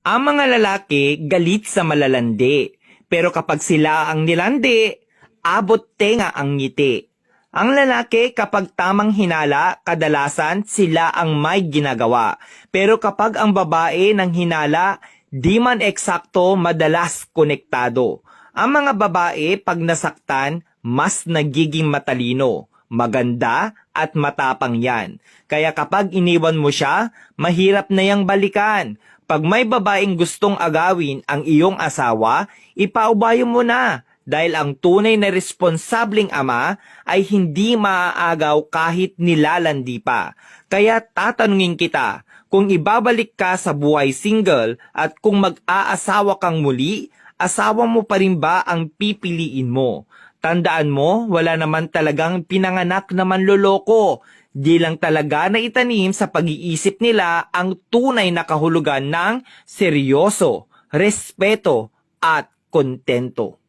Ang mga lalaki galit sa malalandi, pero kapag sila ang nilandi, abot tenga ang ngiti. Ang lalaki kapag tamang hinala, kadalasan sila ang may ginagawa. Pero kapag ang babae ng hinala, di man eksakto, madalas konektado. Ang mga babae pag nasaktan, mas nagiging matalino, maganda at matapang yan. Kaya kapag iniwan mo siya, mahirap na yang balikan. Pag may babaeng gustong agawin ang iyong asawa, ipaubayo mo na. Dahil ang tunay na responsableng ama ay hindi maaagaw kahit nilalandi pa. Kaya tatanungin kita, kung ibabalik ka sa buhay single at kung mag-aasawa kang muli, asawa mo pa rin ba ang pipiliin mo? Tandaan mo, wala naman talagang pinanganak na manloloko. Di lang talaga na itanim sa pag-iisip nila ang tunay na kahulugan ng seryoso, respeto at kontento.